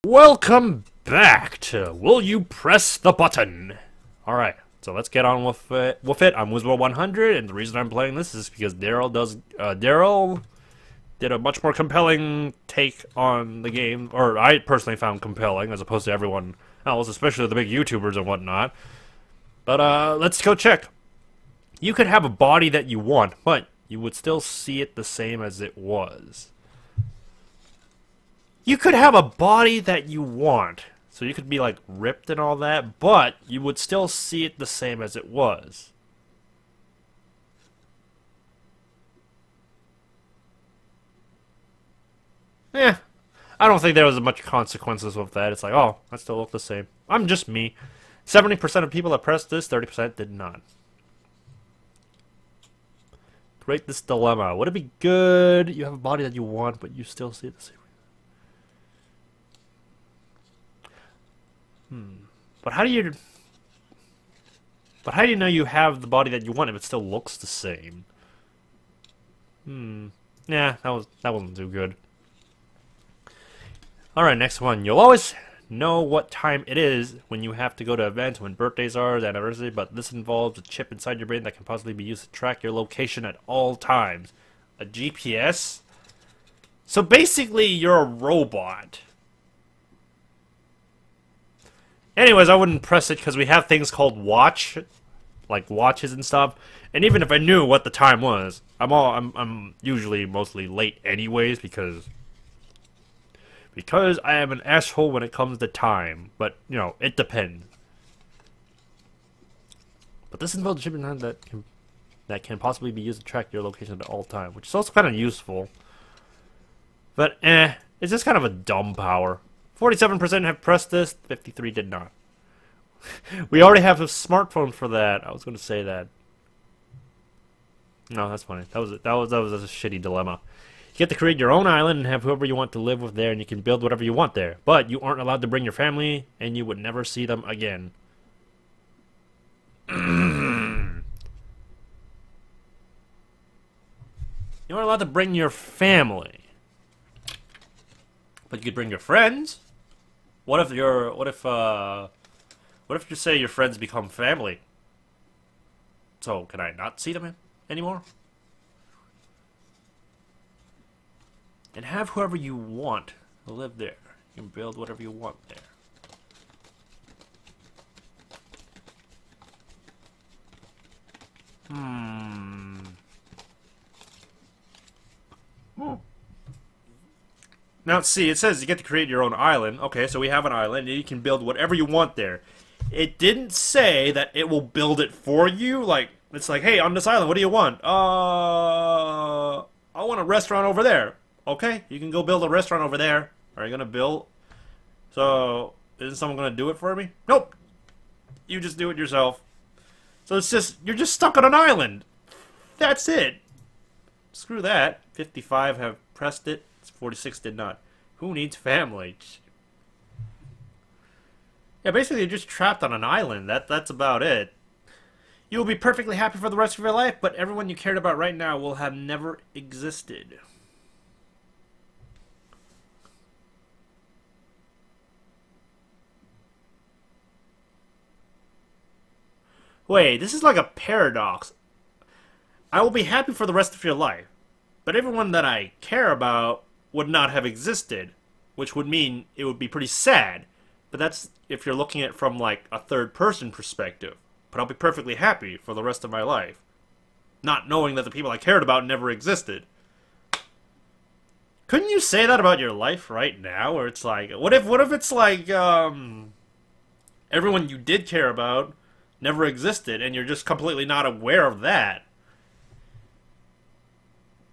Welcome back to Will You Press the Button? Alright, so let's get on with it. I'm Wizard100, and the reason I'm playing this is because Daryl did a much more compelling take on the game, or I personally found compelling, as opposed to everyone else, especially the big YouTubers and whatnot. But let's go check. You could have a body that you want, but you would still see it the same as it was. You could have a body that you want, so you could be like ripped and all that, but you would still see it the same as it was. Yeah, I don't think there was much consequences with that. It's like, oh, I still look the same. I'm just me. 70% of people that pressed this, 30% did not. Create this dilemma. Would it be good? You have a body that you want, but you still see it the same. But how do you know you have the body that you want if it still looks the same? Yeah, that wasn't too good. Alright, next one. You'll always know what time it is when you have to go to events, when birthdays are, the anniversary, but this involves a chip inside your brain that can possibly be used to track your location at all times. A GPS? So basically, you're a robot. Anyways, I wouldn't press it because we have things called watch, like watches and stuff. And even if I knew what the time was, I'm usually mostly late anyways because I am an asshole when it comes to time. But you know, it depends. But this involves a chip in hand that can possibly be used to track your location at all time, which is also kind of useful. But it's just kind of a dumb power. 47% have pressed this, 53% did not. We already have a smartphone for that. I was going to say that. No, that's funny. That was a shitty dilemma. You get to create your own island and have whoever you want to live with there, and you can build whatever you want there. But you aren't allowed to bring your family, and you would never see them again. You aren't allowed to bring your family, but you could bring your friends. What if you say your friends become family? So can I not see them anymore? And have whoever you want to live there. You can build whatever you want there. Now, see, it says you get to create your own island. Okay, so we have an island, and you can build whatever you want there. It didn't say that it will build it for you. Like, it's like, hey, on this island, what do you want? I want a restaurant over there. Okay, you can go build a restaurant over there. Are you going to build? So, isn't someone going to do it for me? Nope. You just do it yourself. So it's just, you're just stuck on an island. That's it. Screw that. 55 have pressed it. 46 did not. Who needs family? Yeah, basically you're just trapped on an island. That's about it. You will be perfectly happy for the rest of your life, but everyone you cared about right now will have never existed. Wait, this is like a paradox. I will be happy for the rest of your life, but everyone that I care about would not have existed, which would mean it would be pretty sad. But that's if you're looking at it from like a third-person perspective. But I'll be perfectly happy for the rest of my life, not knowing that the people I cared about never existed. Couldn't you say that about your life right now? Where it's like, what if it's like everyone you did care about never existed, and you're just completely not aware of that?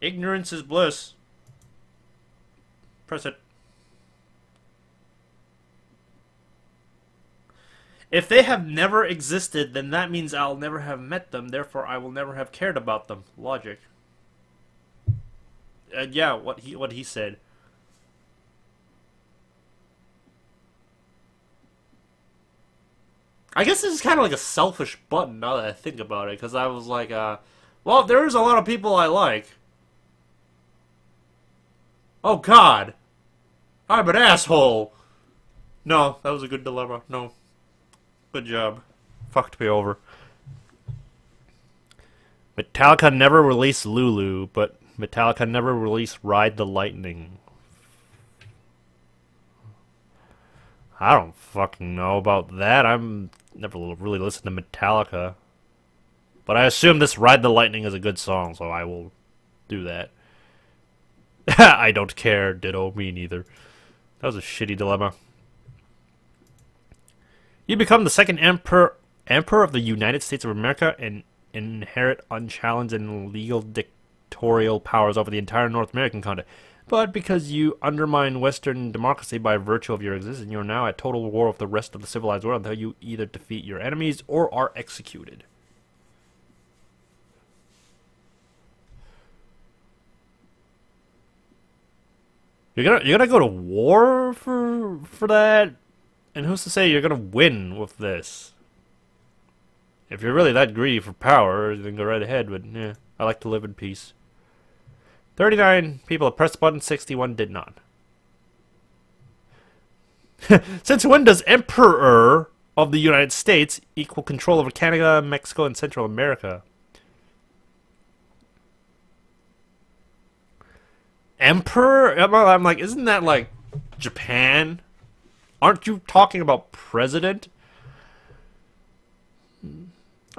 Ignorance is bliss. Press it. If they have never existed, then that means I'll never have met them, therefore I will never have cared about them. Logic. Yeah, what he said. I guess this is kind of like a selfish button now that I think about it, because I was like, well, there's a lot of people I like. Oh God, I'm an asshole. No, that was a good dilemma. No. Good job. Fucked me over. Metallica never released Lulu, but Metallica never released Ride the Lightning. I don't fucking know about that. I'm never really listened to Metallica. But I assume this Ride the Lightning is a good song, so I will do that. I don't care. Ditto, me neither. That was a shitty dilemma. You become the second emperor of the United States of America and inherit unchallenged and legal dictatorial powers over the entire North American continent. But because you undermine Western democracy by virtue of your existence, you are now at total war with the rest of the civilized world until you either defeat your enemies or are executed. You're gonna go to war for that? And who's to say you're gonna win with this? If you're really that greedy for power, then go right ahead, but yeah, I like to live in peace. 39 people have pressed the button, 61 did not. Since when does Emperor of the United States equal control over Canada, Mexico, and Central America? Emperor? I'm like, isn't that like Japan? Aren't you talking about president? I'm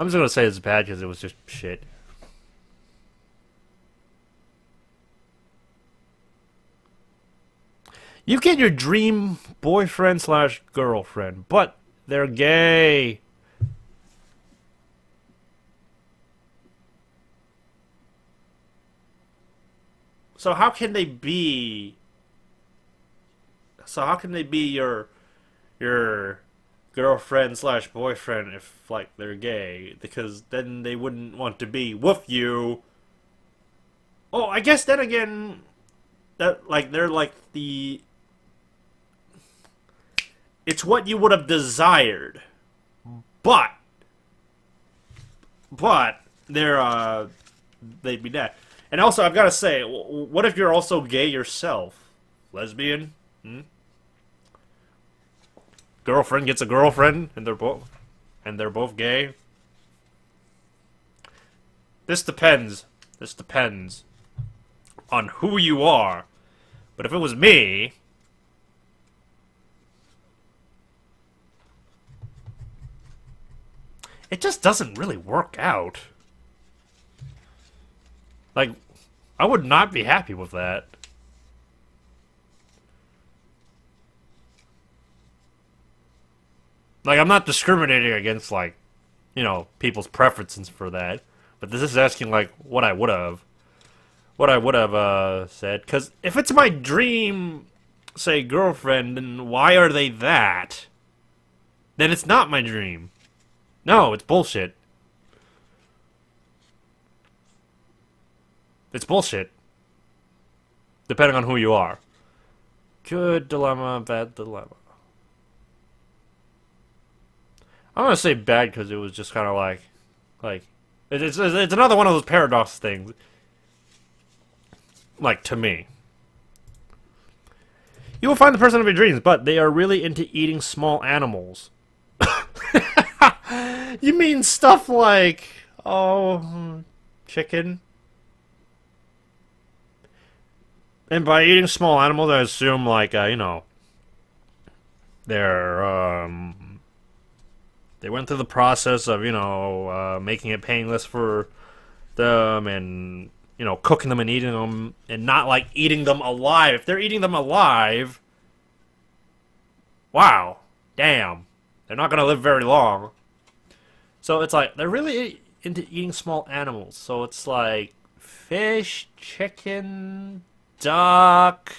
just gonna say it's bad because it was just shit. You get your dream boyfriend slash girlfriend, but they're gay. So how can they be? So how can they be your girlfriend slash boyfriend if like they're gay? Because then they wouldn't want to be with you. Oh, I guess then again, that like they're like the. It's what you would have desired, but they'd be dead. And also, I've got to say, what if you're also gay yourself? Lesbian? Hmm? Girlfriend gets a girlfriend, and they're both gay? This depends. This depends on who you are. But if it was me, it just doesn't really work out. Like, I would not be happy with that. Like, I'm not discriminating against, like, you know, people's preferences for that. But this is asking, like, what I would have. What I would have, said. Because if it's my dream, say, girlfriend, then why are they that? Then it's not my dream. No, it's bullshit. It's bullshit. Depending on who you are. Good dilemma, bad dilemma. I'm gonna say bad because it was just kind of like, it's another one of those paradox things. Like, to me. You will find the person of your dreams, but they are really into eating small animals. You mean stuff like, oh, chicken? And by eating small animals, I assume, like, you know, they're, they went through the process of, you know, making it painless for them and, you know, cooking them and eating them and not, like, eating them alive. If they're eating them alive, wow, damn, they're not going to live very long. So it's like, they're really into eating small animals. So it's like fish, chicken, duck.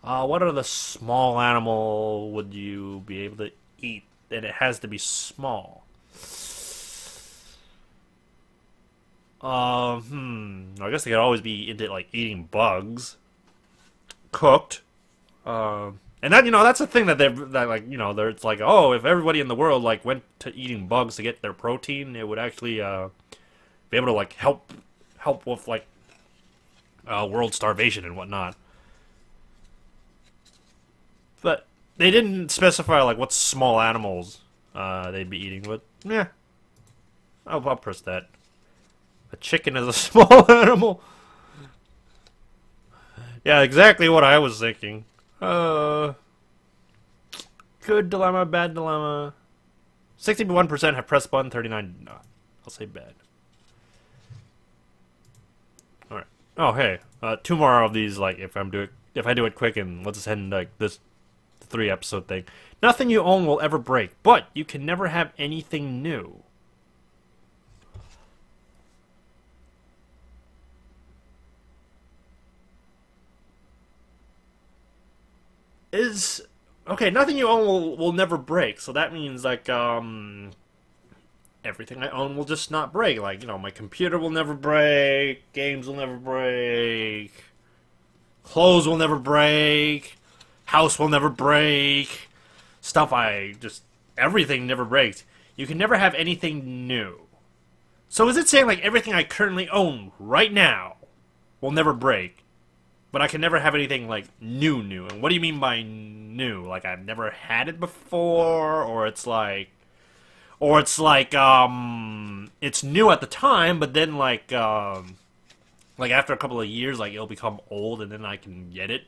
What other small animal would you be able to eat? And it has to be small. I guess they could always be into like eating bugs, cooked. And that, you know, that's a thing that like, you know, it's like, oh, if everybody in the world like went to eating bugs to get their protein, it would actually be able to like help with like world starvation and whatnot. But They didn't specify like what small animals they'd be eating, but yeah, I'll press that. A chicken is a small animal. Yeah, exactly what I was thinking. Good dilemma, bad dilemma. 61% have pressed button, 39 did not. I'll say bad. All right. Oh hey, 2 more of these. Like if I do it quick, and let's just end like this 3-episode thing. Nothing you own will ever break, but you can never have anything new. Is okay. Nothing you own will never break. So that means like everything I own will just not break. Like, you know, my computer will never break, games will never break, clothes will never break, house will never break, everything never breaks. You can never have anything new. So is it saying like everything I currently own right now will never break, but I can never have anything like new? And what do you mean by new? Like I've never had it before, or it's like it's new at the time, but then like after a couple of years, like it'll become old, and then I can get it.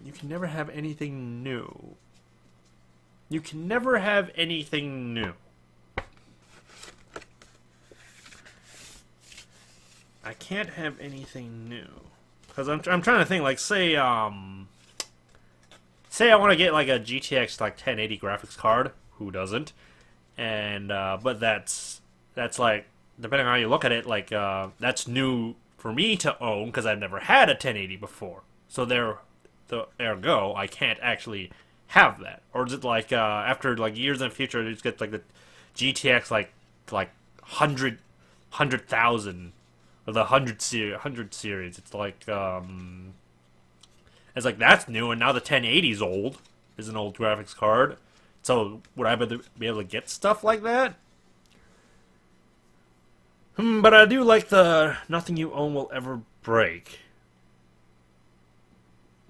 You can never have anything new. You can never have anything new. I can't have anything new because I'm trying to think. Like say I want to get like a GTX like 1080 graphics card. Who doesn't? And but that's like, depending on how you look at it, like that's new for me to own because I've never had a 1080 before. So ergo, I can't actually have that. Or is it like after like years in the future, you just get like the GTX like 100,000 or the 100 series? It's like that's new, and now the 1080 is old. Is an old graphics card. So would I be able to get stuff like that? But I do like the nothing you own will ever break.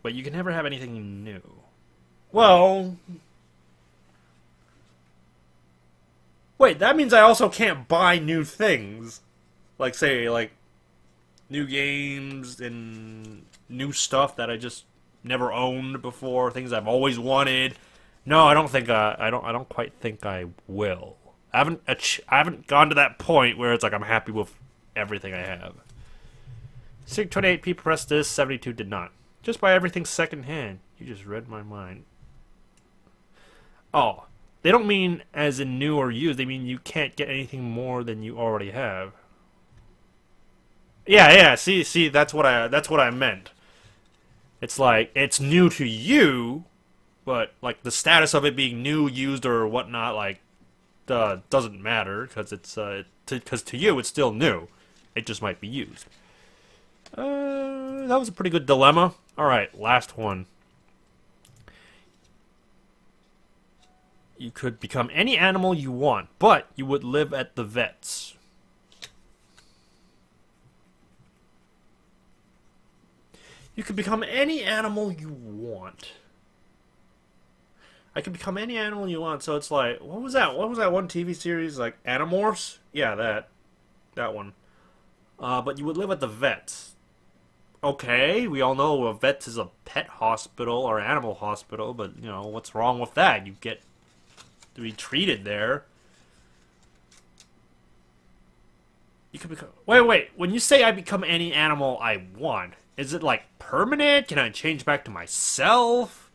But you can never have anything new. Well, wait, that means I also can't buy new things. Like, say, like, new games and new stuff that I just never owned before, things I've always wanted. No, I don't think I don't quite think I will. I haven't gone to that point where it's like I'm happy with everything I have. 28 people pressed this, 72 did not. Just buy everything secondhand. You just read my mind. Oh, they don't mean as in new or used. They mean you can't get anything more than you already have. Yeah. See, that's what I meant. It's like it's new to you, but like the status of it being new, used, or whatnot, like doesn't matter because it's because to you it's still new. It just might be used. That was a pretty good dilemma. All right, last one. You could become any animal you want, but you would live at the vet's. You could become any animal you want. I could become any animal you want, so it's like, what was that? What was that one TV series, like Animorphs? Yeah, that one. But you would live at the vet's. Okay, we all know a vet is a pet hospital or animal hospital, but, you know, what's wrong with that? You get to be treated there. You could become... Wait. When you say I become any animal I want, is it, like, permanent? Can I change back to myself?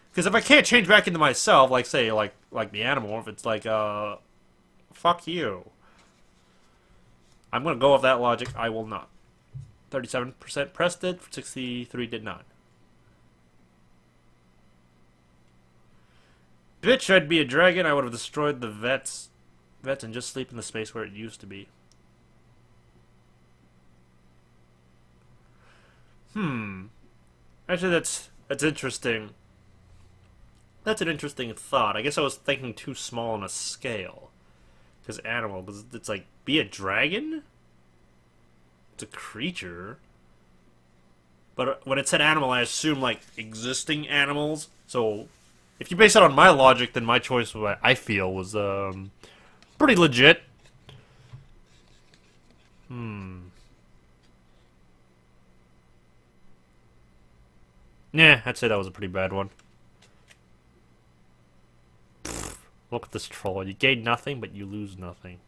Because if I can't change back into myself, like, say, like the animal, if it's like, fuck you. I'm gonna go with that logic. I will not. 37% pressed it, 63 did not. Bitch, I'd be a dragon. I would have destroyed the vets and just sleep in the space where it used to be. Actually, that's interesting. That's an interesting thought. I guess I was thinking too small on a scale. Because animal, it's like, be a dragon? It's a creature. But when it said animal, I assumed, like, existing animals. So, if you base it on my logic, then my choice, I feel, was, pretty legit. Yeah, I'd say that was a pretty bad one. Pfft, look at this troll. You gain nothing, but you lose nothing.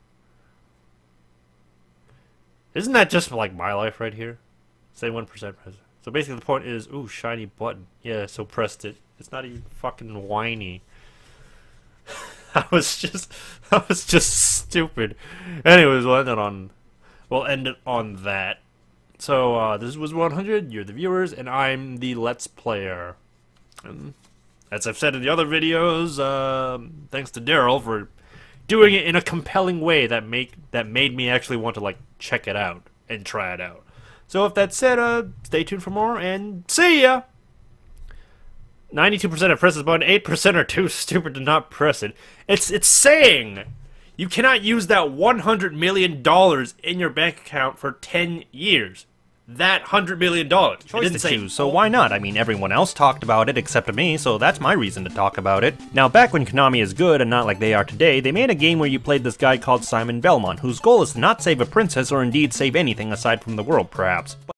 Isn't that just like my life right here? Say 1% present. So basically the point is, ooh, shiny button. Yeah, so pressed it. It's not even fucking whiny. That was just stupid. Anyways, we'll end it on that. So this was 100. You're the viewers, and I'm the Let's Player. And as I've said in the other videos, thanks to Daryl for doing it in a compelling way that made me actually want to like check it out and try it out. So if that's said, stay tuned for more, and see ya! 92% have pressed this button, 8% are too stupid to not press it. It's saying you cannot use that $100 million in your bank account for 10 years. That $100 million. Choice to choose, so why not? I mean, everyone else talked about it except me, so that's my reason to talk about it. Now, back when Konami is good and not like they are today, they made a game where you played this guy called Simon Belmont, whose goal is to not save a princess or indeed save anything aside from the world, perhaps.